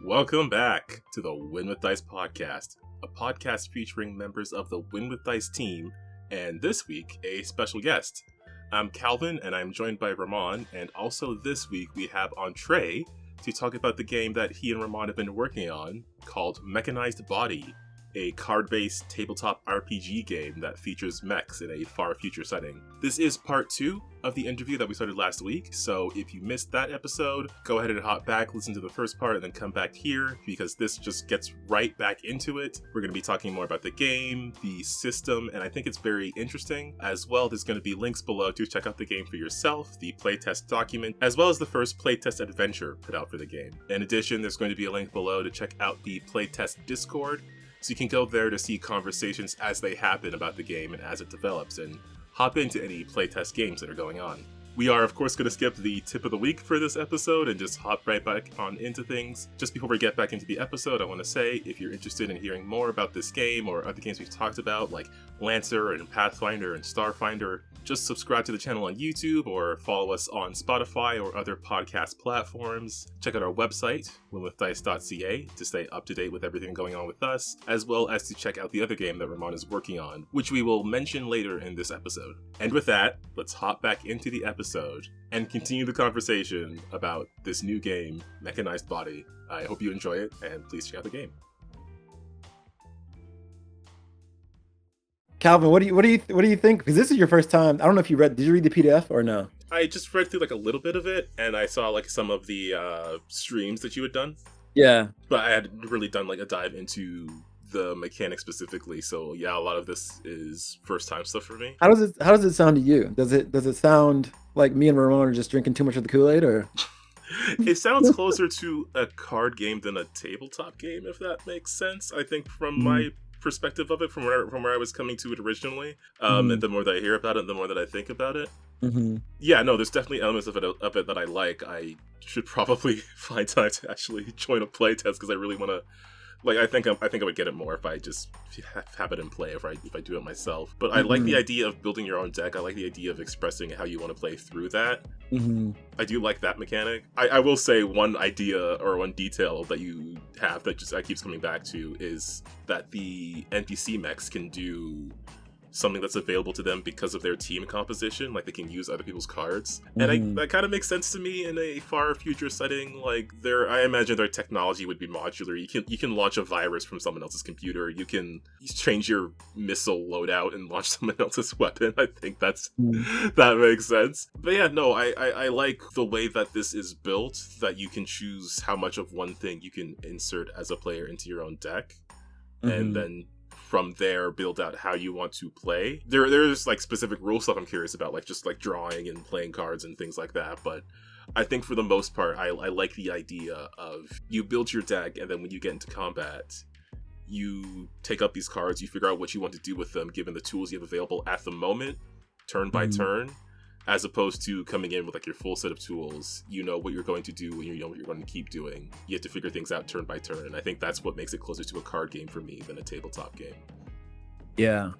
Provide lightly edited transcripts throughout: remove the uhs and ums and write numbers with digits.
Welcome back to the Win with Dice podcast, a podcast featuring members of the Win with Dice team, and this week, a special guest. I'm Calvin, and I'm joined by Ramon, and also this week we have on Trey to talk about the game that he and Ramon have been working on, called Mechanized Body, a card-based tabletop RPG game that features mechs in a far future setting. This is part 2 of the interview that we started last week, so if you missed that episode, go ahead and hop back, listen to the first part, and then come back here, because this just gets right back into it. We're going to be talking more about the game, the system, and I think it's very interesting. As well, there's going to be links below to check out the game for yourself, the playtest document, as well as the first playtest adventure put out for the game. In addition, there's going to be a link below to check out the playtest Discord, so you can go there to see conversations as they happen about the game and as it develops, and hop into any playtest games that are going on. We are, of course, going to skip the tip of the week for this episode and just hop right back on into things. Just before we get back into the episode, I want to say, if you're interested in hearing more about this game or other games we've talked about, like Lancer and Pathfinder and Starfinder, just subscribe to the channel on YouTube or follow us on Spotify or other podcast platforms. Check out our website, winwithdice.ca, to stay up to date with everything going on with us, as well as to check out the other game that Ramon is working on, which we will mention later in this episode. And with that, let's hop back into the episode and continue the conversation about this new game, Mechanized Body. I hope you enjoy it, and please check out the game. Calvin, what do you think? Because this is your first time. I don't know if did you read the PDF or no? I just read through like a little bit of it, and I saw like some of the streams that you had done. Yeah. But I hadn't really done like a dive into the mechanics specifically. So yeah, a lot of this is first time stuff for me. How does it sound to you? Does it sound like me and Ramon are just drinking too much of the Kool-Aid, or? It sounds closer to a card game than a tabletop game, if that makes sense. I think from my perspective of it, from where I was coming to it originally, and the more that I hear about it, the more that I think about it. Yeah, no, there's definitely elements of it that I like. I should probably find time to actually join a playtest because I really want to. Like, I think I would get it more if I just have it in play, if I do it myself. But I like the idea of building your own deck. I like the idea of expressing how you want to play through that. I do like that mechanic. I will say one idea or one detail that you have that just keeps coming back to is that the NPC mechs can do something that's available to them because of their team composition, like they can use other people's cards, and that kind of makes sense to me in a far future setting. Like I imagine their technology would be modular. You can launch a virus from someone else's computer. You can change your missile loadout and launch someone else's weapon. I think that makes sense. But yeah, no, I like the way that this is built, that you can choose how much of one thing you can insert as a player into your own deck, and then from there build out how you want to play. There's like specific rule stuff I'm curious about, like just like drawing and playing cards and things like that, but I think for the most part I like the idea of you build your deck, and then when you get into combat you take up these cards, you figure out what you want to do with them given the tools you have available at the moment, turn by turn, as opposed to coming in with like your full set of tools. You know what you're going to do and you know what you're going to keep doing. You have to figure things out turn by turn, and I think that's what makes it closer to a card game for me than a tabletop game. Yeah.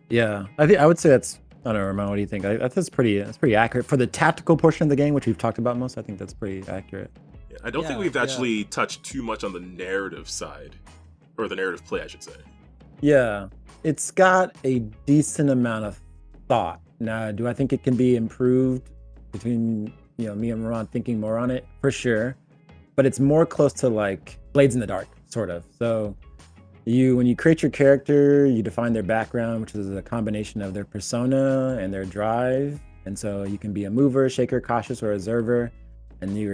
I would say that's, I don't know, Ramon, what do you think? That's pretty accurate for the tactical portion of the game, which we've talked about most. I think that's pretty accurate. Yeah, I don't think we've actually touched too much on the narrative side, or the narrative play, I should say. Yeah, it's got a decent amount of thought. Now, do I think it can be improved between me and Ron thinking more on it? For sure. But it's more close to like Blades in the Dark, sort of. So when you create your character, you define their background, which is a combination of their persona and their drive. And so you can be a mover, shaker, cautious, or observer. And you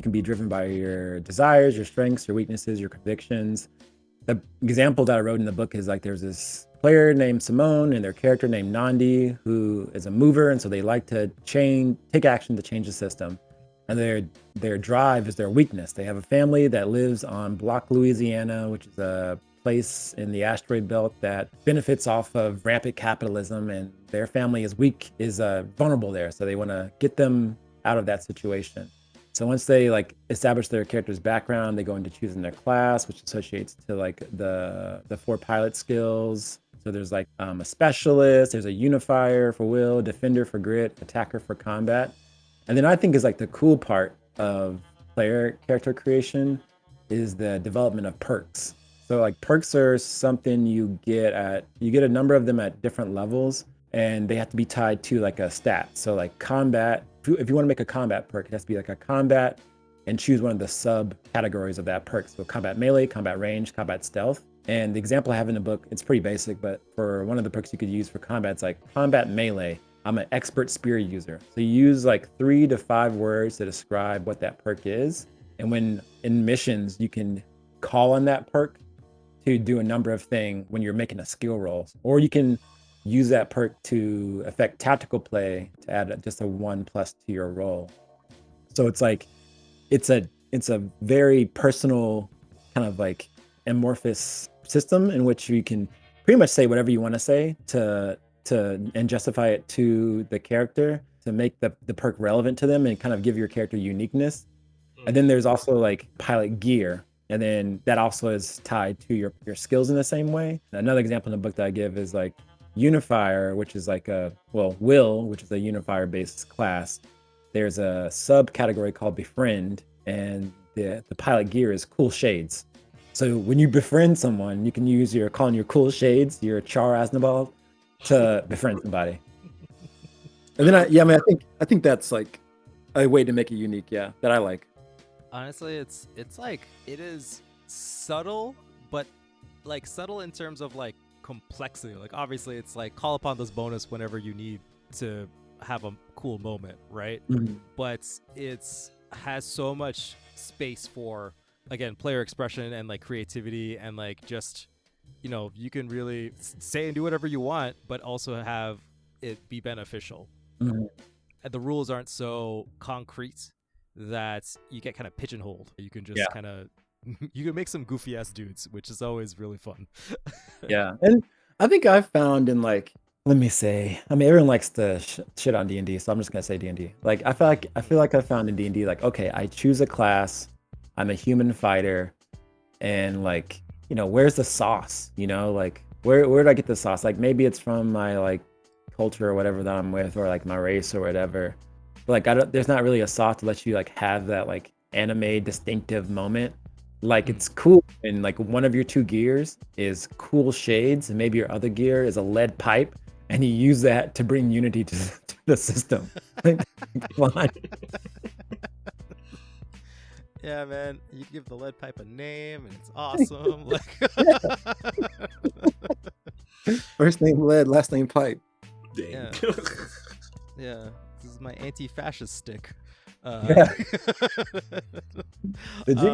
can be driven by your desires, your strengths, your weaknesses, your convictions. The example that I wrote in the book is like there's this player named Simone and their character named Nandi, who is a mover, and so they like to take action to change the system. And their drive is their weakness. They have a family that lives on Block, Louisiana, which is a place in the asteroid belt that benefits off of rampant capitalism, and their family is vulnerable there, so they want to get them out of that situation. So once they like establish their character's background, they go into choosing their class, which associates to like the 4 pilot skills. So there's like a specialist, there's a unifier for will, defender for grit, attacker for combat. And then I think is like the cool part of player character creation is the development of perks. So like perks are something you get a number of them at different levels, and they have to be tied to like a stat. So like combat, if you want to make a combat perk, it has to be like a combat and choose one of the sub categories of that perk. So combat melee, combat range, combat stealth. And the example I have in the book, it's pretty basic, but for one of the perks you could use for combat, it's like combat melee. I'm an expert spear user. So you use like 3 to 5 words to describe what that perk is. And when in missions, you can call on that perk to do a number of things when you're making a skill roll, or you can use that perk to affect tactical play to add just a 1+ to your roll. So it's like, it's a very personal kind of like amorphous system in which you can pretty much say whatever you want to say to and justify it to the character to make the perk relevant to them and kind of give your character uniqueness. And then there's also like pilot gear, and then that also is tied to your skills in the same way. Another example in the book that I give is like Unifier, which is like Will, which is a Unifier based class. There's a subcategory called Befriend, and the pilot gear is Cool Shades. So when you befriend someone, you can use your Cool Shades, your Char Aznabal, to befriend somebody. And then I think that's like a way to make it unique, that I like. Honestly, it's like it is subtle, but like subtle in terms of like complexity. Like obviously it's like call upon this bonus whenever you need to have a cool moment, right? Mm-hmm. But it's has so much space for, again, player expression and like creativity, and like just, you know, you can really say and do whatever you want, but also have it be beneficial. Mm-hmm. And the rules aren't so concrete that you get kind of pigeonholed. You can just kind of you can make some goofy ass dudes, which is always really fun. Yeah, and I think I've found in like, let me say, I mean, everyone likes to shit on D&D, so I'm just gonna say D&D. Like I feel like I found in D&D, like, okay, I choose a class, I'm a human fighter, and like, you know, where's the sauce? You know, like where did I get the sauce? Like maybe it's from my like culture or whatever that I'm with, or like my race or whatever. But like there's not really a sauce to let you like have that like anime distinctive moment. Like it's cool, and like one of your 2 gears is Cool Shades, and maybe your other gear is a lead pipe, and you use that to bring unity to the system. Yeah, man, you give the lead pipe a name, and it's awesome. Like, first name lead, last name pipe. Dang. Yeah. Yeah, this is my anti-fascist stick. Did you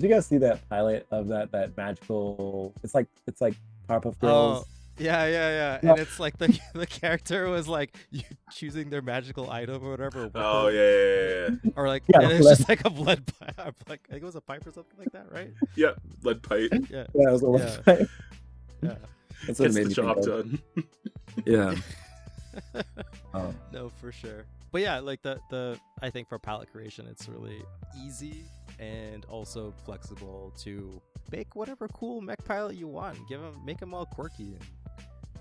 guys see that pilot of that magical? It's like Powerpuff Girls. Yeah. And it's like the character was like you choosing their magical item or whatever. Oh yeah. Or like, and it's just like a lead pipe. Like I think it was a pipe or something like that, right? Yeah, lead pipe. Yeah, it was a lead pipe. Yeah, that's what made the job done. Yeah. No, for sure. But yeah, like the I think for palette creation, it's really easy and also flexible to make whatever cool mech pilot you want. Make them all quirky and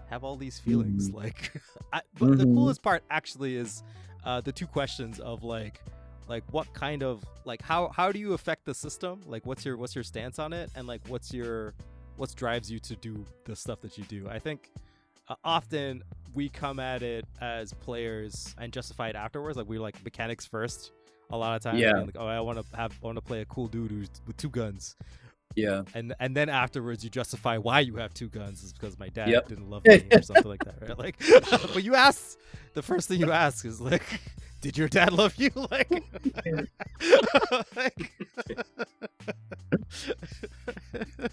have all these feelings. Like, but the coolest part actually is the 2 questions of like what kind of like how do you affect the system? Like what's your stance on it, and like what drives you to do the stuff that you do? I think often we come at it as players and justify it afterwards. Like we're like mechanics first a lot of times. Yeah. Like, oh, I want to play a cool dude with 2 guns. Yeah. And then afterwards you justify why you have 2 guns is because my dad didn't love me or something like that, right? Like, but the first thing you ask is like, did your dad love you? Like,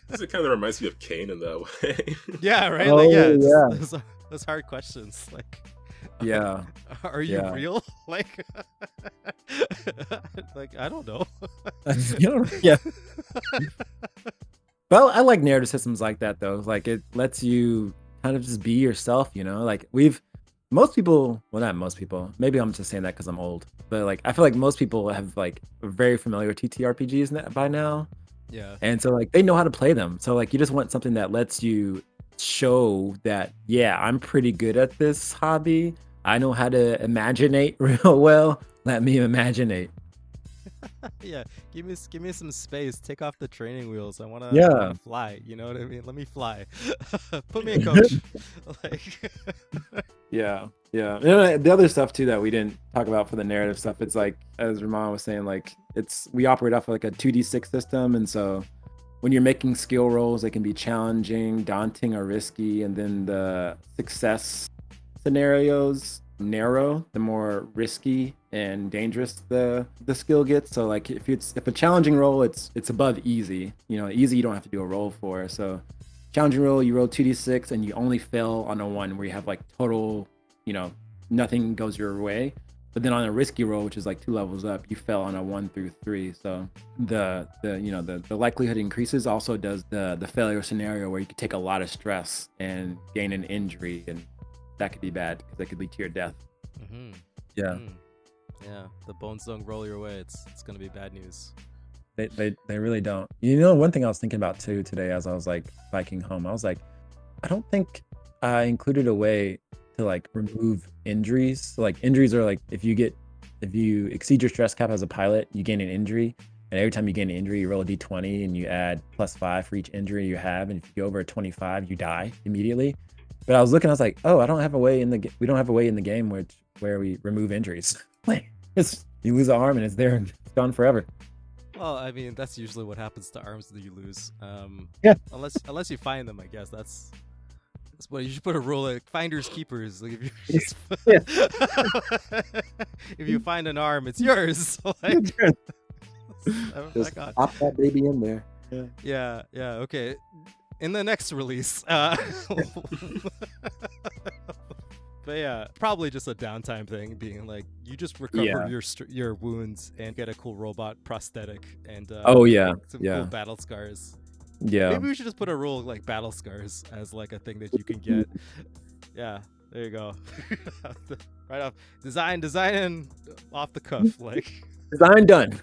This kind of reminds me of Kane in that way. Yeah, right. Oh, like, yeah. Those hard questions. Like, yeah, are you real? Like, like I don't know. Yeah. Well, I like narrative systems like that though. Like it lets you kind of just be yourself. You know, like most people, well, not most people. Maybe I'm just saying that because I'm old. But like, I feel like most people have like are very familiar with TTRPGs by now. Yeah. And so like they know how to play them. So like you just want something that lets you show that, yeah, I'm pretty good at this hobby. I know how to imaginate real well. Let me imaginate. Yeah, give me some space. Take off the training wheels. I wanna fly. You know what I mean? Let me fly. Put me in coach. Like, Yeah. The other stuff too that we didn't talk about for the narrative stuff, it's like, as Ramon was saying, like we operate off of like a 2d6 system, and so when you're making skill rolls, they can be challenging, daunting, or risky, and then the success scenarios narrow the more risky and dangerous the skill gets. So like if a challenging roll, it's above easy. Easy you don't have to do a roll for. So challenging roll, you roll 2d6 and you only fail on a 1 where you have like total, nothing goes your way. But then on a risky roll, which is like 2 levels up, you fell on a 1 through 3. So the likelihood increases. Also does the failure scenario where you could take a lot of stress and gain an injury, and that could be bad because that could lead to your death. Mm-hmm. Yeah. Mm-hmm. Yeah. The bones don't roll your way. It's gonna be bad news. They really don't. One thing I was thinking about too today as I was like biking home, I was like, I don't think I included a way to like remove injuries. So like injuries are like if you exceed your stress cap as a pilot, you gain an injury, and every time you gain an injury, you roll a d20 and you add +5 for each injury you have, and if you go over a 25, you die immediately. But I was looking, I was like, oh, we don't have a way in the game where we remove injuries. Like you lose an arm and it's there and it's gone forever. Well, I mean, that's usually what happens to arms that you lose. Yeah. Unless you find them, I guess that's what you should put a rule like finders keepers. Like if if you find an arm, it's yours. So, like, just pop that baby in there. Yeah. Okay. In the next release, but yeah, probably just a downtime thing, being like you just recover your wounds and get a cool robot prosthetic and some cool battle scars. Yeah, maybe we should just put a rule like battle scars as like a thing that you can get. Yeah, there you go. Right off design off the cuff, like design done.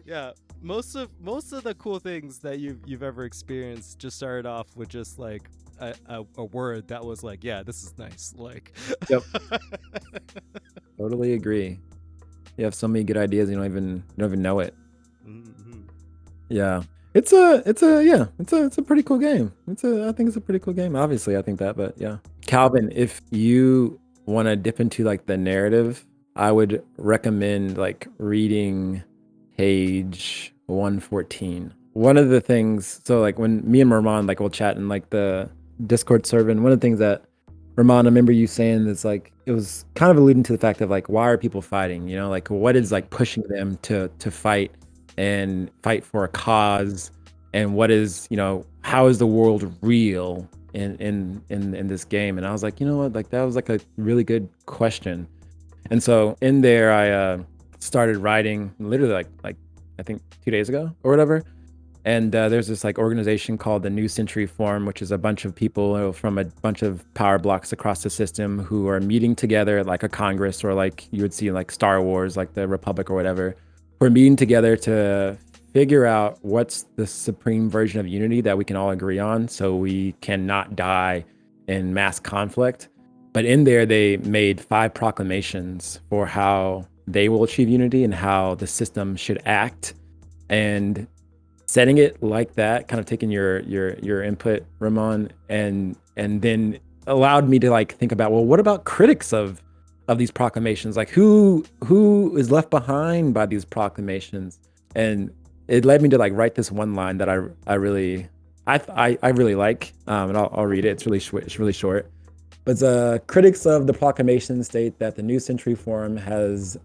Yeah. Most of the cool things that you've ever experienced just started off with just like a word that was like, yeah, this is nice. Like, yep. Totally agree. You have so many good ideas, you don't even know it. Mm-hmm. Yeah, it's a pretty cool game. I think it's a pretty cool game. Obviously, I think that, but yeah. Calvin, if you want to dip into like the narrative, I would recommend like reading page 114. One of the things, so like when me and Ramon like will chat in like the Discord server, and one of the things that Ramon, I remember you saying that's like it was kind of alluding to the fact of like why are people fighting? Like what is like pushing them to fight and fight for a cause, and what is how is the world real in this game? And I was like, what, like that was like a really good question. And so in there I started writing literally like I think 2 days ago or whatever. And there's this like organization called the New Century Forum, which is a bunch of people from a bunch of power blocks across the system who are meeting together at like a Congress, or like you would see like Star Wars, like the Republic or whatever. We're meeting together to figure out what's the supreme version of unity that we can all agree on, so we cannot die in mass conflict. But in there, they made 5 proclamations for how they will achieve unity and how the system should act. And setting it like that, kind of taking your input, Ramon, and then allowed me to like think about, well, what about critics of these proclamations? Like who is left behind by these proclamations? And it led me to like write this one line that I really like, and I'll read it. It's really short. But critics of the proclamation state that the New Century Forum has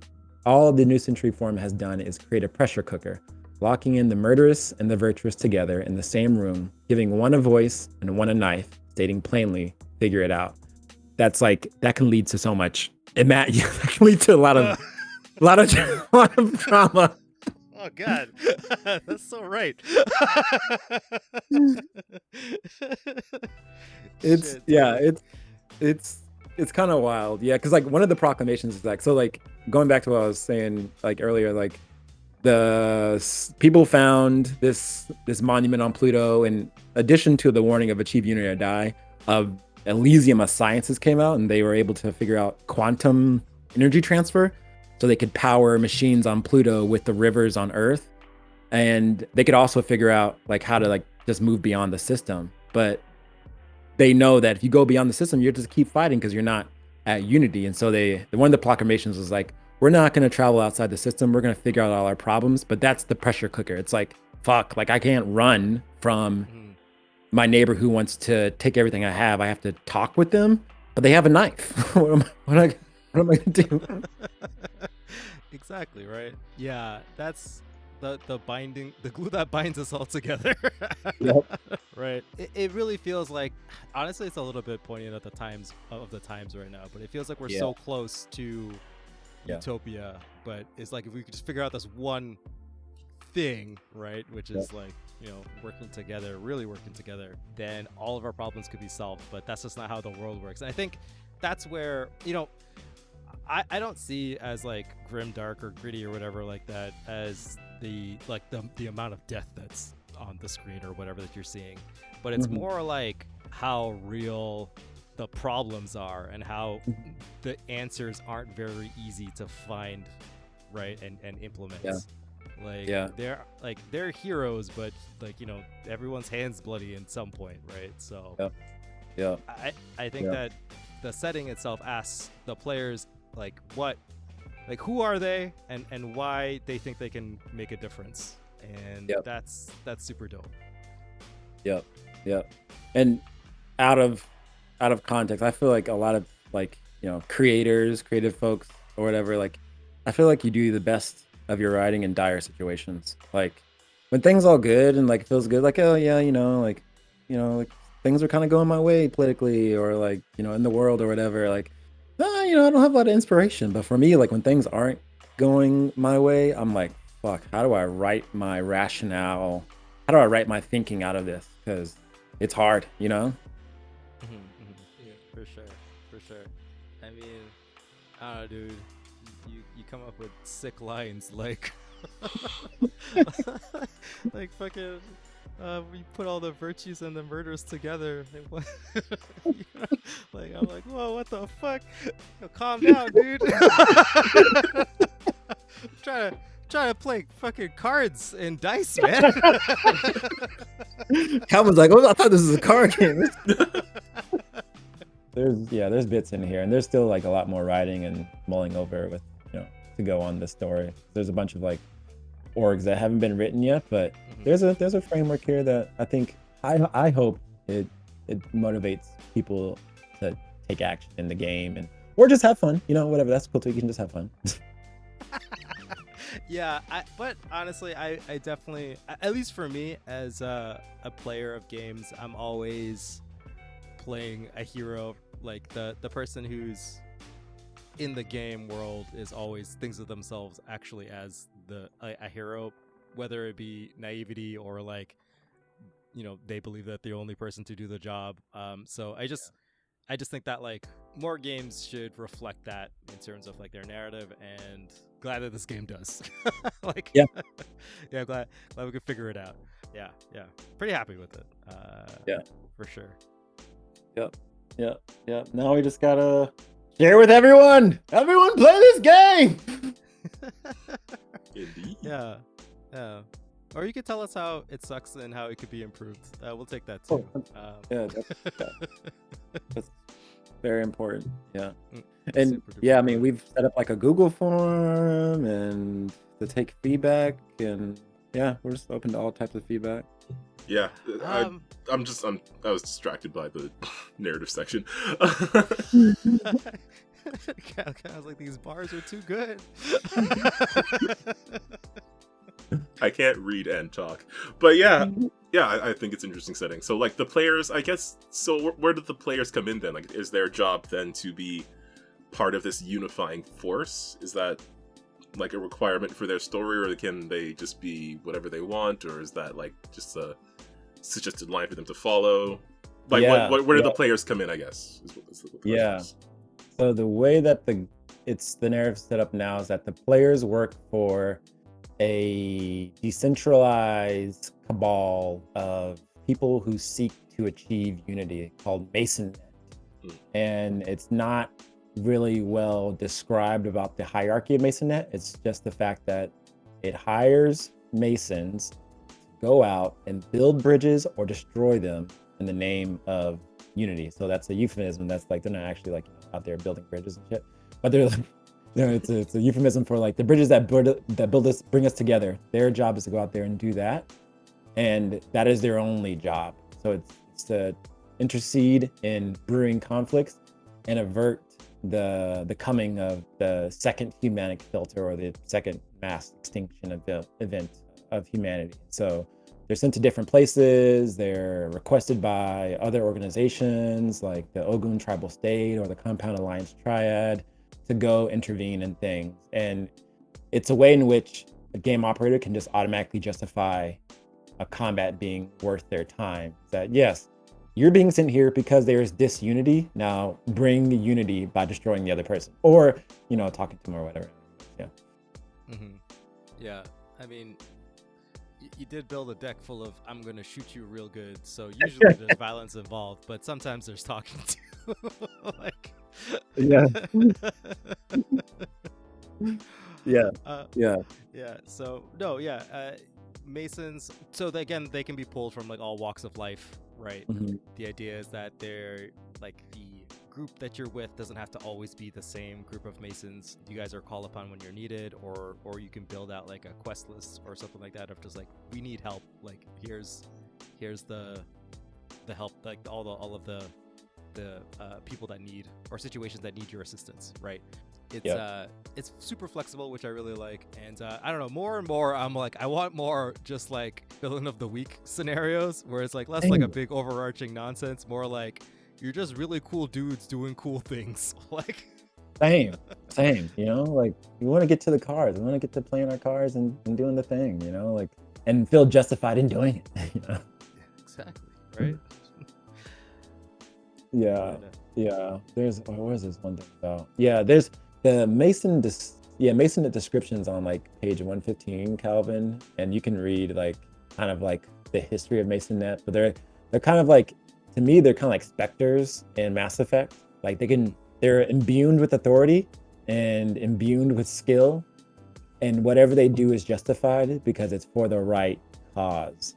done is create a pressure cooker, locking in the murderous and the virtuous together in the same room, giving one a voice and one a knife, stating plainly, figure it out. That's like, that can lead to so much. That can lead to a lot of drama. Oh God, that's so right. It's kind of wild, yeah. Because like one of the proclamations is like, so like going back to what I was saying like earlier, like the people found this monument on Pluto. In addition to the warning of achieve unity or die, Elysium of Sciences came out, and they were able to figure out quantum energy transfer. so they could power machines on Pluto with the rivers on Earth. And they could also figure out like how to like just move beyond the system. But they know that if you go beyond the system, you just keep fighting because you're not at unity. And so one of the proclamations was like, we're not going to travel outside the system. We're going to figure out all our problems. But that's the pressure cooker. It's like, fuck, like I can't run from my neighbor who wants to take everything I have. I have to talk with them, but they have a knife. what am I going to do? Exactly, right? Yeah, that's the glue that binds us all together. Yep. Right. It really feels like, honestly, it's a little bit poignant at the times right now, but it feels like we're so close to utopia, but it's like if we could just figure out this one thing, right, which is like, you know, really working together, then all of our problems could be solved. But that's just not how the world works. And I think that's where, you know, I don't see as like grim, dark, or gritty or whatever like that as the amount of death that's on the screen or whatever that you're seeing, but it's more like how real the problems are and how the answers aren't very easy to find, right, and implement. They're heroes, but like, you know, everyone's hands bloody at some point, right? So I think that the setting itself asks the players like who are they and why they think they can make a difference, and that's super dope. And out of context, I feel like a lot of like, you know, creative folks or whatever, like I feel like you do the best of your writing in dire situations. Like when things all good and like feels good, like, oh yeah, like things are kind of going my way politically or like, you know, in the world or whatever, like you know, I don't have a lot of inspiration. But for me, like when things aren't going my way, I'm like, fuck, how do I write my rationale? How do I write my thinking out of this? Because it's hard, you know? Yeah, for sure. I mean, I don't know, dude. You come up with sick lines like like fucking we put all the virtues and the murders together. You know? Like I'm like, whoa, what the fuck? Yo, calm down, dude. Trying to play fucking cards and dice, man. Calvin's like, oh, I thought this was a card game. There's bits in here, and there's still like a lot more writing and mulling over with, you know, to go on this story. There's a bunch of like orgs that haven't been written yet, but there's a framework here that I think I hope it motivates people to take action in the game or just have fun, you know, whatever. That's cool too. You can just have fun. Yeah, but honestly, I definitely, at least for me as a player of games, I'm always playing a hero. Like the person who's in the game world is always thinks of themselves actually as a hero, whether it be naivety or like, you know, they believe that they're the only person to do the job. So I just think that like more games should reflect that in terms of like their narrative, and glad that this game does. Like, yeah, glad we could figure it out. Yeah, pretty happy with it. For sure. Yep. Now we just gotta share with everyone. Everyone play this game. Indeed. Yeah. Or you could tell us how it sucks and how it could be improved. We'll take that too. That's very important. Yeah. And yeah, I mean, we've set up like a Google form and to take feedback, and yeah, we're just open to all types of feedback. Yeah, I was distracted by the narrative section. I was like, these bars are too good. I can't read and talk, but yeah, I think it's an interesting setting. So like the players, I guess, so where did the players come in then? Like, is their job then to be part of this unifying force? Is that like a requirement for their story, or can they just be whatever they want, or is that like just a suggested line for them to follow? Like, where do the players come in, I guess? So the way that the narrative set up now is that the players work for a decentralized cabal of people who seek to achieve unity called Mason. And it's not really well described about the hierarchy of MasonNet. It's just the fact that it hires masons to go out and build bridges or destroy them in the name of unity. So that's a euphemism. That's like, they're not actually like out there building bridges and shit, but they're like, it's a euphemism for like the bridges that build us, bring us together. Their job is to go out there and do that, and that is their only job. So it's to intercede in brewing conflicts and avert the coming of the second humanic filter or the second mass extinction event of humanity. So they're sent to different places. They're requested by other organizations like the Ogun Tribal State or the Compound Alliance Triad to go intervene in things. And it's a way in which a game operator can just automatically justify a combat being worth their time. That yes, you're being sent here because there's disunity. Now bring the unity by destroying the other person, or talking to them or whatever. Yeah. Mm-hmm. Yeah. I mean, you did build a deck full of "I'm gonna shoot you real good," so usually there's violence involved, but sometimes there's talking too. Like. Yeah. Yeah. Yeah. So no. Yeah. Masons. So again, they can be pulled from like all walks of life, right? Mm-hmm. The idea is that they're like the group that you're with doesn't have to always be the same group of Masons. You guys are called upon when you're needed, or you can build out like a quest list or something like that of just like, we need help. Like here's the help, like all of the people that need, or situations that need your assistance, right? It's super flexible, which I really like. And I don't know, more and more I'm like, I want more just like villain of the week scenarios where it's like less like a big overarching nonsense, more like you're just really cool dudes doing cool things. Like same like we want to get to the cars, we want to get to playing our cars and doing the thing, like, and feel justified in doing it. Exactly, right? Yeah. There's what is this one thing about? Yeah, there's the Masonnet descriptions on like page 115, Calvin, and you can read like kind of like the history of Masonnet, but they're kind of like, to me, they're kind of like specters in Mass Effect. Like they're imbued with authority and imbued with skill, and whatever they do is justified because it's for the right cause.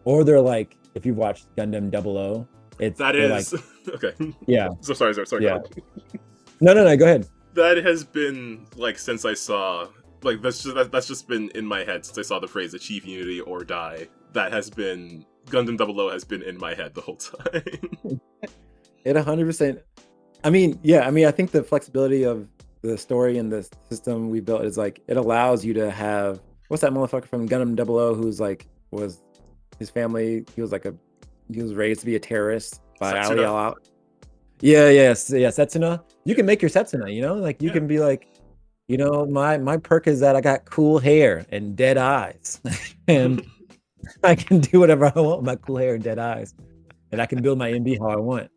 Or they're like, if you've watched Gundam 00, like, okay. Yeah. So sorry. Yeah. No, go ahead. That has been like, since I saw, like, that's just been in my head since I saw the phrase "achieve unity or die." That has been, Gundam 00 has been in my head the whole time. It 100%. I think the flexibility of the story and the system we built is like, it allows you to have, what's that motherfucker from Gundam 00 who's like, was his family, he was raised to be a terrorist by Ali Al. Yeah, Setsuna. You can make your Setsuna, like you can be like, my perk is that I got cool hair and dead eyes. And I can do whatever I want with my cool hair and dead eyes. And I can build my MB how I want.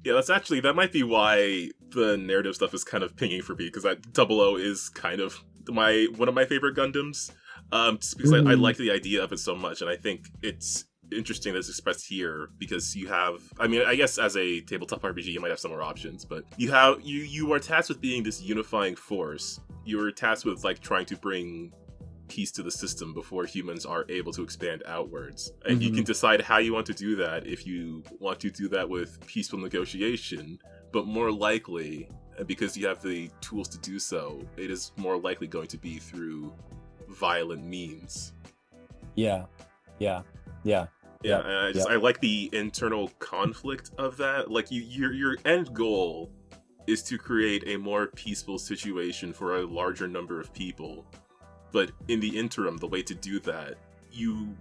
Yeah, that might be why the narrative stuff is kind of pinging for me, because that 00 is kind of one of my favorite Gundams. Just because I like the idea of it so much, and I think it's interesting that it's expressed here because you have, I guess as a tabletop RPG you might have some more options, but you are tasked with being this unifying force. You're tasked with like trying to bring peace to the system before humans are able to expand outwards, and you can decide how you want to do that. If you want to do that with peaceful negotiation, but more likely, and because you have the tools to do so, it is more likely going to be through violent means. Yeah. And I like the internal conflict of that. Like your end goal is to create a more peaceful situation for a larger number of people. But in the interim, the way to do that, you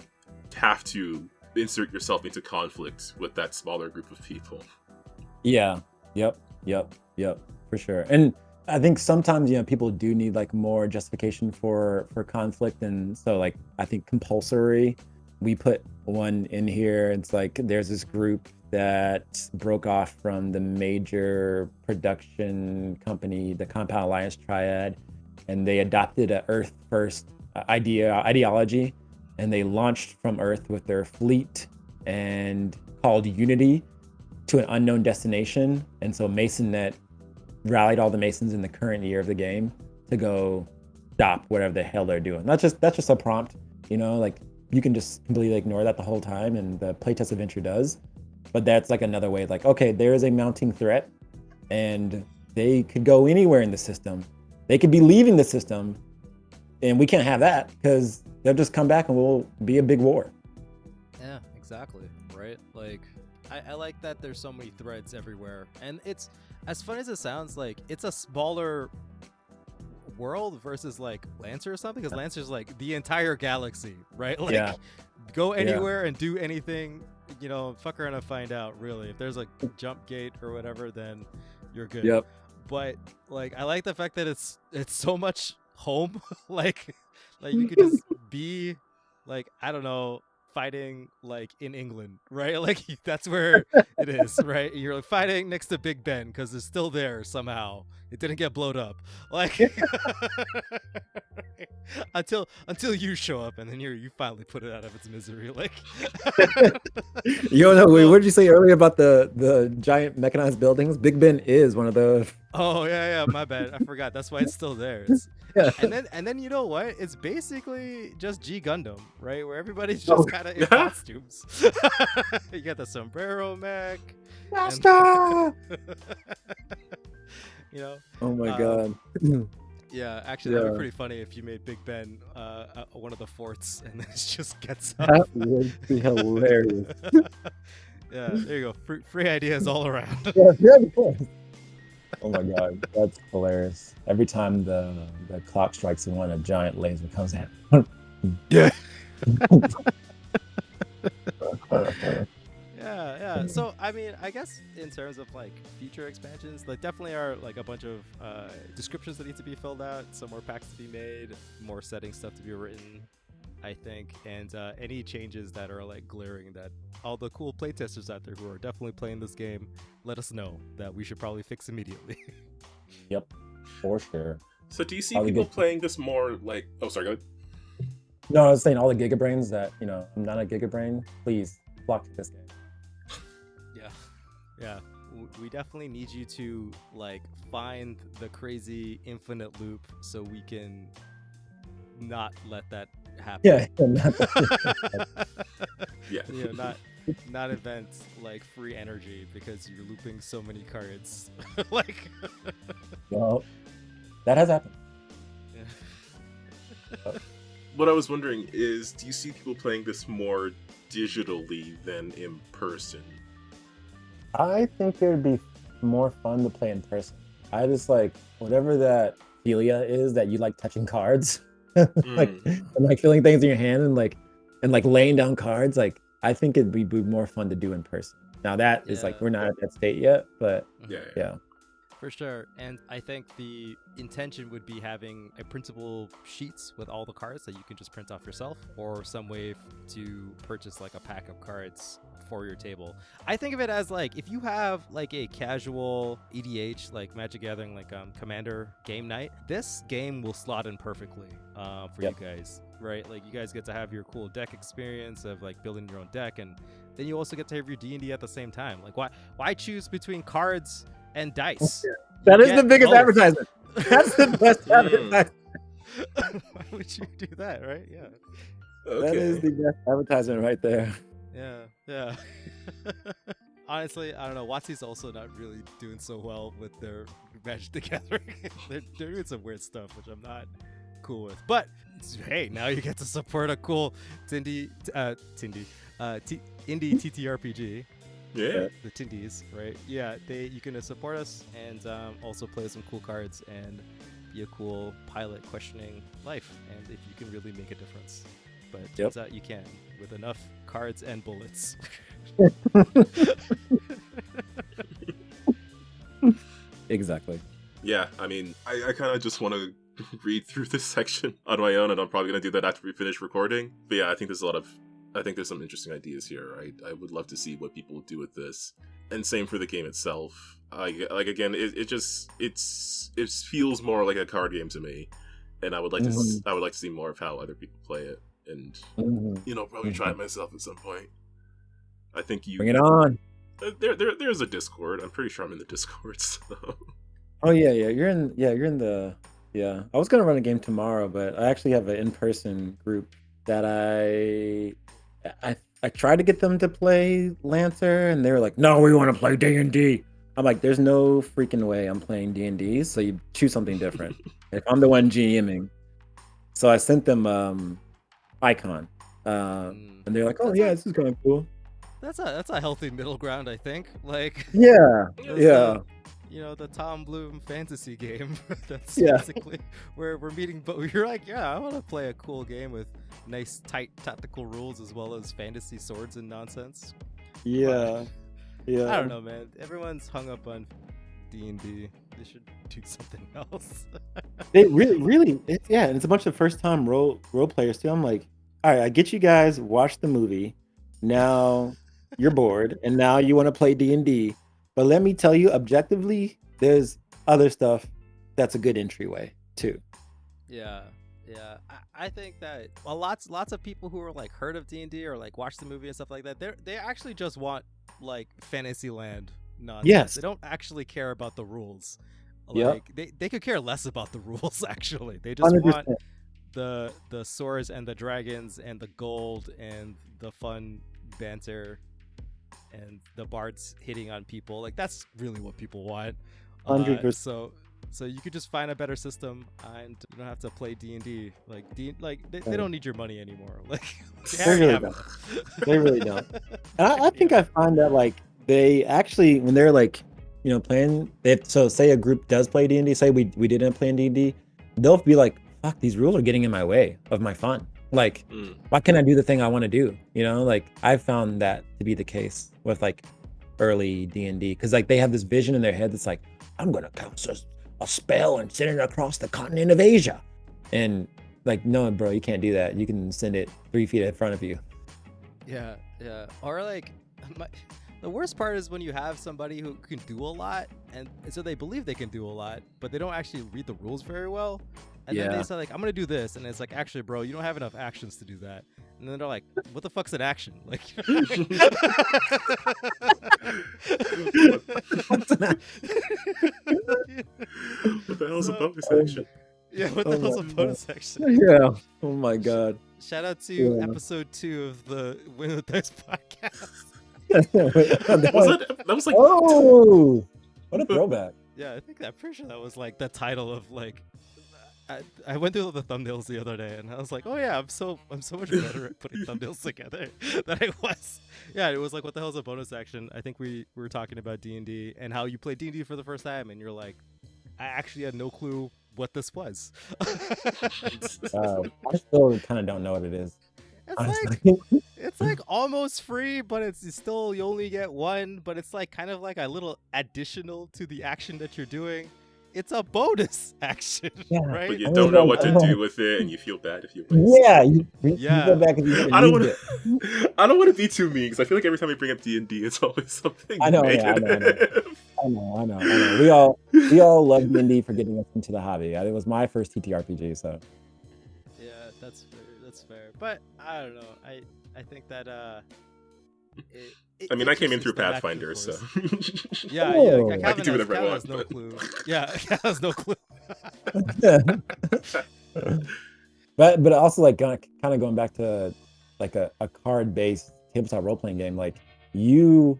have to insert yourself into conflict with that smaller group of people. Yeah. Yep. For sure. And I think sometimes, people do need like more justification for conflict. And so like, I think compulsory, we put one in here. It's like, there's this group that broke off from the major production company, the Compound Alliance Triad, and they adopted a Earth first ideology, and they launched from Earth with their fleet and called Unity to an unknown destination. And so MasonNet rallied all the Masons in the current year of the game to go stop whatever the hell they're doing. That's just a prompt, like you can just completely ignore that the whole time, and the playtest adventure does. But that's like another way, like, okay, there is a mounting threat, and they could go anywhere in the system. They could be leaving the system, and we can't have that because they'll just come back and we'll be a big war. Yeah, exactly. Right? Like, I like that there's so many threads everywhere. And it's, as fun as it sounds, like, it's a smaller world versus, like, Lancer or something, because Lancer's, like, the entire galaxy, right? Like, go anywhere and do anything, fuck around and find out, really. If there's a jump gate or whatever, then you're good. Yep. But, like, I like the fact that it's so much home. like you could just be, like, I don't know, fighting, like, in England, right? Like, that's where it is, right? You're, like, fighting next to Big Ben because it's still there somehow. It didn't get blowed up, like, until you show up, and then you finally put it out of its misery, like. What did you say earlier about the giant mechanized buildings? Big Ben is one of those. Oh yeah, my bad. I forgot. That's why it's still there. And then you know what? It's basically just G Gundam, right? Where everybody's just kind of in costumes. You got the sombrero mech. Master! Oh my god. Yeah, actually, that'd be pretty funny if you made Big Ben one of the forts, and then it just gets up. That would be hilarious. Yeah, there you go. Free ideas all around. Oh my god, that's hilarious. Every time the clock strikes in one, a giant laser comes in. Yeah. Yeah. So, I mean, I guess in terms of, like, future expansions, like, definitely are, like, a bunch of descriptions that need to be filled out, some more packs to be made, more setting stuff to be written, I think, and any changes that are, like, glaring that all the cool playtesters out there who are definitely playing this game, let us know that we should probably fix immediately. Yep, for sure. So do you see people playing this more like... Oh, sorry, go ahead. No, I was saying all the gigabrains that, I'm not a gigabrain, please flock to this game. Yeah, we definitely need you to, like, find the crazy infinite loop so we can not let that happen. Yeah. Not invent, like, free energy because you're looping so many cards. Like, well, that has happened. Yeah. What I was wondering is, do you see people playing this more digitally than in person? I think it would be more fun to play in person. I just like whatever that philia is that you like touching cards, and feeling things in your hand and laying down cards. Like, I think it'd be more fun to do in person. Now that is like, we're not at that state yet, but yeah. For sure. And I think the intention would be having a printable sheets with all the cards that you can just print off yourself, or some way to purchase, like, a pack of cards for your table. I think of it as, like, if you have, like, a casual EDH, like Magic Gathering, like Commander game night, this game will slot in perfectly for you guys, right? Like, you guys get to have your cool deck experience of, like, building your own deck, and then you also get to have your D&D at the same time. Like, why choose between cards and dice? That is the biggest advertisement. That's the best advertisement. Why would you do that, right? Yeah. Okay. That is the best advertisement right there. Yeah. Honestly, I don't know. WotC's also not really doing so well with their Magic the Gathering. They're doing some weird stuff, which I'm not cool with. But hey, now you get to support a cool indie TTRPG. Yeah. The Tindies, right? Yeah, you can support us and also play some cool cards and be a cool pilot questioning life, and if you can really make a difference. But it turns out you can, with enough cards and bullets. Exactly. Yeah, I mean, I kind of just want to read through this section on my own, and I'm probably going to do that after we finish recording. But yeah, I think there's some interesting ideas here, right? I would love to see what people do with this. And same for the game itself. Again, it feels more like a card game to me. And I would like to see more of how other people play it. And, probably try it myself at some point. I think Bring it on. There's a Discord. I'm pretty sure I'm in the Discord, so... Oh yeah. You're in the yeah. I was gonna run a game tomorrow, but I actually have an in-person group that I tried to get them to play Lancer, and they were like, "No, we want to play D&D." I'm like, "There's no freaking way I'm playing D&D, so you choose something different." If I'm the one GMing, so I sent them Icon, and they're like, "Oh That's yeah, a this is kind of cool." that's a healthy middle ground, I think. Like Yeah, that's yeah, the Tom Bloom fantasy game. That's yeah, basically where we're meeting. But you're like, yeah, I want to play a cool game with nice, tight tactical rules as well as fantasy swords and nonsense. But yeah, I yeah. don't know, man. Everyone's hung up on D&D. They should do something else. They really, yeah, and it's a bunch of first time role players too. I'm like, all right, I get you guys watch the movie. Now you're bored, and now you want to play D&D. But let me tell you, objectively, there's other stuff that's a good entryway too. Yeah, yeah. I think that lots of people who are like heard of D&D or like watch the movie and stuff like that, they actually just want like Fantasyland nonsense. Yes. They don't actually care about the rules. Yep. Like they could care less about the rules actually. They just 100%. want the swords and the dragons and the gold and the fun banter and the bards hitting on people. Like that's really what people want. 100%. So you could just find a better system and you don't have to play D&D. Like they don't need your money anymore. Like They really don't. They really don't. And I think I find that like they actually when they're like, playing, so say a group does play D&D, say we didn't play D&D, they'll be like, fuck, these rules are getting in my way of my fun. Like, why can't I do the thing I want to do? Like I've found that to be the case with like early D&D, because like they have this vision in their head that's like, I'm gonna cast a spell and send it across the continent of Asia, and like, no, bro, you can't do that. You can send it 3 feet in front of you. Yeah. Or like, the worst part is when you have somebody who can do a lot, and so they believe they can do a lot, but they don't actually read the rules very well. And then they say like, I'm gonna do this, and it's like, actually, bro, you don't have enough actions to do that. And then they're like, what the fuck's an action? Like, what the hell's a bonus action? Yeah, what the hell's a bonus action? Yeah. Oh my god. Shout out to episode 2 of the Win with Dice podcast. That was like, oh, what a throwback. Yeah, I'm pretty sure that was like the title of like. I went through the thumbnails the other day, and I was like, "Oh yeah, I'm so much better at putting thumbnails together than I was." Yeah, it was like, "What the hell's a bonus action?" I think we were talking about D&D and how you play D&D for the first time, and you're like, "I actually had no clue what this was." I still kind of don't know what it is. It's like almost free, but it's still, you only get one, but it's like kind of like a little additional to the action that you're doing. It's a bonus action, right? But you don't know what to do with it, and you feel bad if you miss. Yeah, you go back and you I don't want to be too mean, because I feel like every time we bring up D&D, it's always something negative. I know. We all love D&D for getting us into the hobby. It was my first TTRPG, so. Yeah, that's fair. But I don't know. I think that I came in through Pathfinder, so yeah, I can do whatever I want. Has no clue. Yeah, has no clue. but also like kind of going back to like a card-based tabletop role-playing game, like you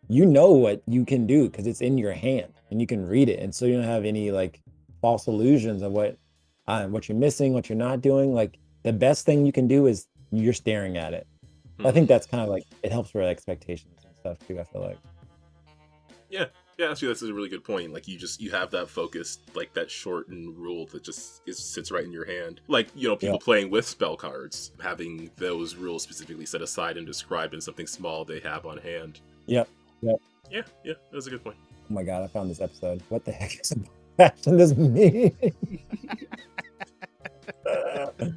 know what you can do because it's in your hand and you can read it, and so you don't have any like false illusions of what you're missing, what you're not doing. Like the best thing you can do is you're staring at it. I think that's kind of like, it helps with expectations and stuff too, I feel like. Yeah, actually that's a really good point. Like you have that focus, like that shortened rule that just sits right in your hand. Like, people playing with spell cards, having those rules specifically set aside and described in something small they have on hand. Yep. Yeah, that was a good point. Oh my god, I found this episode. What the heck is Passion this me? That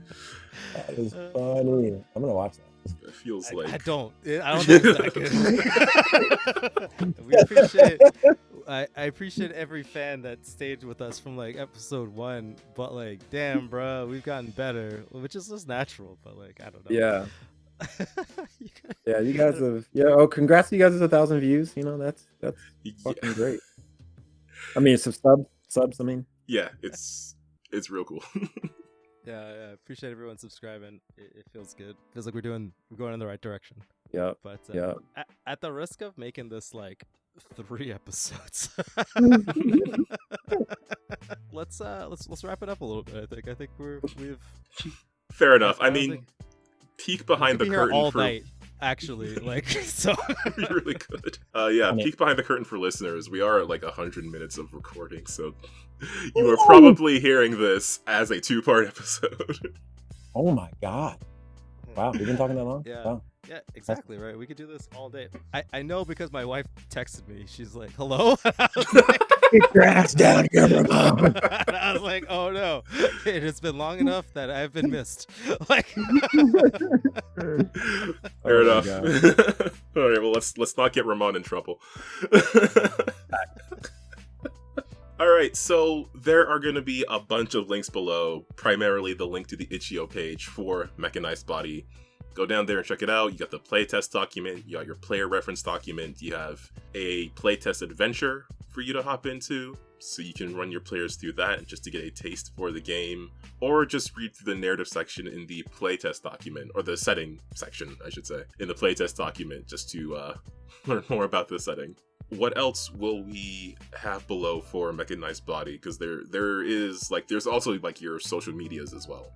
is funny. I'm gonna watch that. It feels like I don't think that good. We appreciate. I appreciate every fan that stayed with us from like episode 1, but like, damn, bro, we've gotten better, which is just natural. But like, I don't know. Yeah. Yeah, you guys have. Yeah. Oh, congrats to you guys with 1,000 views. That's fucking great. I mean, some subs. I mean, Yeah, it's real cool. Yeah, appreciate everyone subscribing. It feels good. Feels like we're going in the right direction. yep. But Yep. at the risk of making this like 3 episodes, let's wrap it up a little bit. I think we've Fair enough. I don't mean, think- peek we behind could the be here curtain all for night. Actually, like so. we really could. Yeah, I mean- peek behind the curtain for listeners. We are at like 100 minutes of recording, so you are probably hearing this as a 2-part episode. Oh my god! Wow, we've been talking that long. Yeah. Wow. Yeah, exactly right. We could do this all day. I know because my wife texted me. She's like, "Hello." I was like, Get your ass down here, Ramon. and I was like, "Oh no, it has been long enough that I've been missed." Like, Fair Oh my enough. God. All right, well let's not get Ramon in trouble. All right, so there are going to be a bunch of links below, primarily the link to the itch.io page for Mechanized Body. Go down there and check it out. You got the playtest document, you got your player reference document, you have a playtest adventure for you to hop into, so you can run your players through that just to get a taste for the game, or just read through the narrative section in the playtest document, or the setting section, I should say, in the playtest document, just to learn more about the setting. What else will we have below for Mechanized Body? Because there's also like your social medias as well.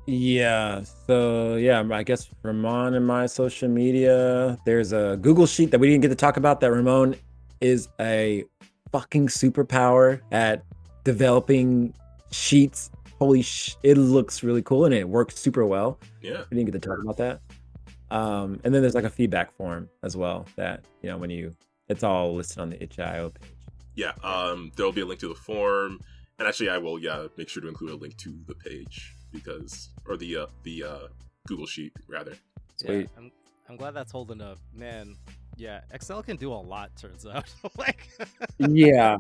Yeah. So yeah, I guess Ramon and my social media. There's a Google sheet that we didn't get to talk about. That Ramon is a fucking superpower at developing sheets. It looks really cool and it works super well. Yeah. We didn't get to talk about that. And then there's like a feedback form as well that, you know, it's all listed on the itch.io page. Yeah, there'll be a link to the form, and actually I will, make sure to include a link to the page, or the Google sheet, rather. Sweet. yeah, I'm glad that's holding up, man. Yeah, Excel can do a lot, turns out. Like, Yeah.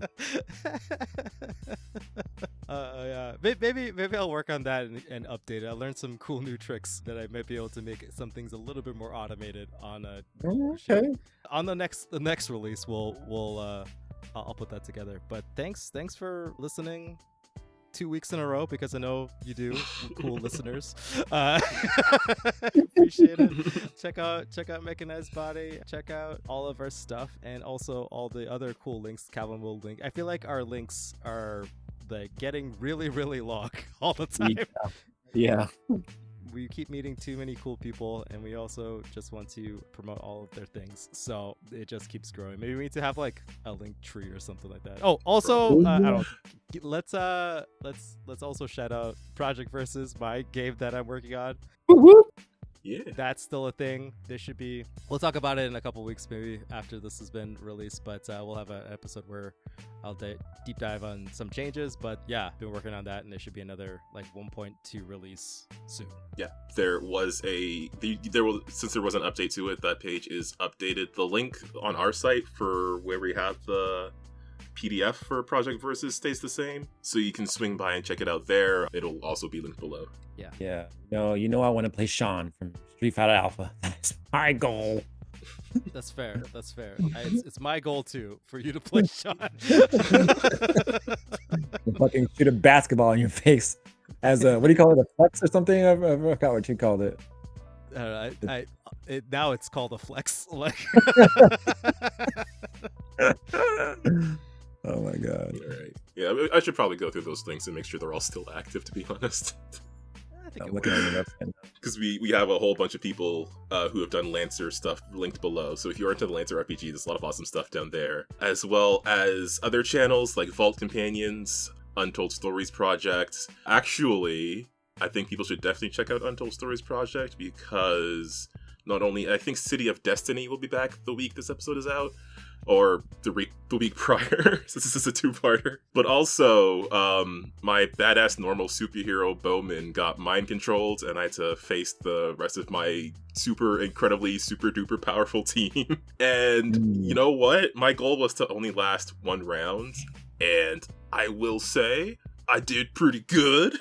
yeah. Maybe I'll work on that and update it. I learned some cool new tricks that I might be able to make some things a little bit more automated on a Okay. on the next release. I'll put that together. But thanks for listening 2 weeks in a row, because I know you do, cool listeners. Appreciate it. Check out Mechanized Body. Check out all of our stuff, and also all the other cool links Calvin will link. I feel like our links are like getting really, really long all the time. Yeah. We keep meeting too many cool people, and we also just want to promote all of their things, so it just keeps growing. Maybe we need to have like a link tree or something like that. Oh, also, I don't. Let's also shout out Project Versus, my game that I'm working on. Yeah. That's still a thing. We'll talk about it in a couple weeks, maybe after this has been released, but we'll have an episode where I'll deep dive on some changes. But yeah, been working on that, and there should be another like 1.2 release soon. Yeah, since there was an update to it, that page is updated. The link on our site for where we have the PDF for Project Versus stays the same, so you can swing by and check it out there. It'll also be linked below. Yeah. You know I want to play Sean from Street Fighter Alpha. That's my goal. That's fair. It's my goal too, for you to play Sean. Fucking shoot a basketball in your face as a, what do you call it, a flex or something? I forgot what you called it. Now it's called a flex. Like, oh my god. All right. Yeah, I should probably go through those things and make sure they're all still active, to be honest. I think I'm it looking works. at your website. Because we have a whole bunch of people who have done Lancer stuff linked below. So if you're into the Lancer RPG, there's a lot of awesome stuff down there. As well as other channels like Vault Companions, Untold Stories Project. Actually, I think people should definitely check out Untold Stories Project, because not only, I think City of Destiny will be back the week this episode is out, or the week prior, since this is a two-parter. But also, my badass normal superhero Bowman got mind controlled, and I had to face the rest of my incredibly super duper powerful team. And you know what? My goal was to only last one round, and I will say I did pretty good.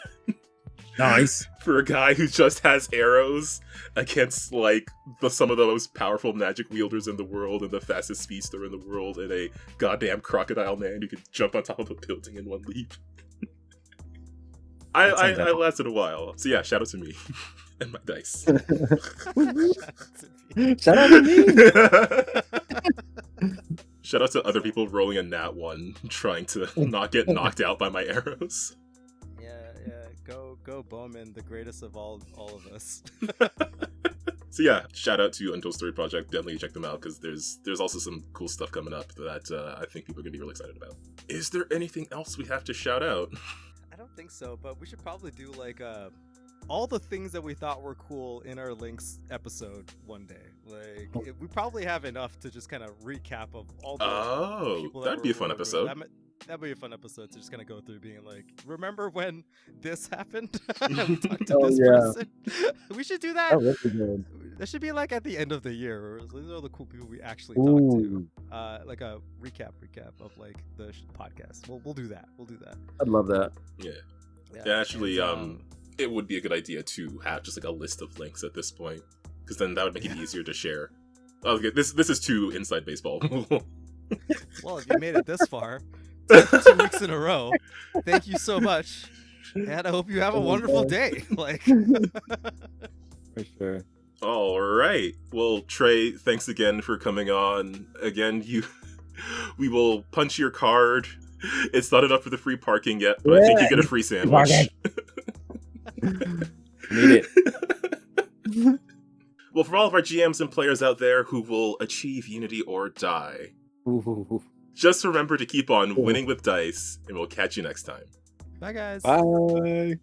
Nice. For a guy who just has arrows against like some of the most powerful magic wielders in the world and the fastest speedster in the world and a goddamn crocodile man who could jump on top of a building in one leap. I lasted a while. So yeah, shout out to me and my dice. Shout out to me. Shout out to other people rolling a nat 1 trying to not get knocked out by my arrows. Go Bowman, the greatest of all of us. So yeah, shout out to Untold Story Project. Definitely check them out because there's also some cool stuff coming up that I think people are gonna be really excited about. Is there anything else we have to shout out? I don't think so, but we should probably do like all the things that we thought were cool in our links episode one day. Like we probably have enough to just kind of recap of all the people that'd be a fun episode. That'd be a fun episode to just kind of go through being like, remember when this happened? We talked to this person. We should do that. Oh, that's good. That should be like at the end of the year. Where these are the cool people we actually talked to. Like a recap of like the podcast. We'll do that. I'd love that. Yeah, actually, it would be a good idea to have just like a list of links at this point, because then that would make it easier to share. Okay, this is too inside baseball. Well, if you made it this far, 2 weeks in a row, thank you so much, and I hope you have a wonderful day. Like, for sure. All right. Well, Trey, thanks again for coming on. Again, we will punch your card. It's not enough for the free parking yet, but I think you get a free sandwich. Need it. Well, for all of our GMs and players out there who will achieve unity or die, just remember to keep on winning with dice, and we'll catch you next time. Bye, guys. Bye.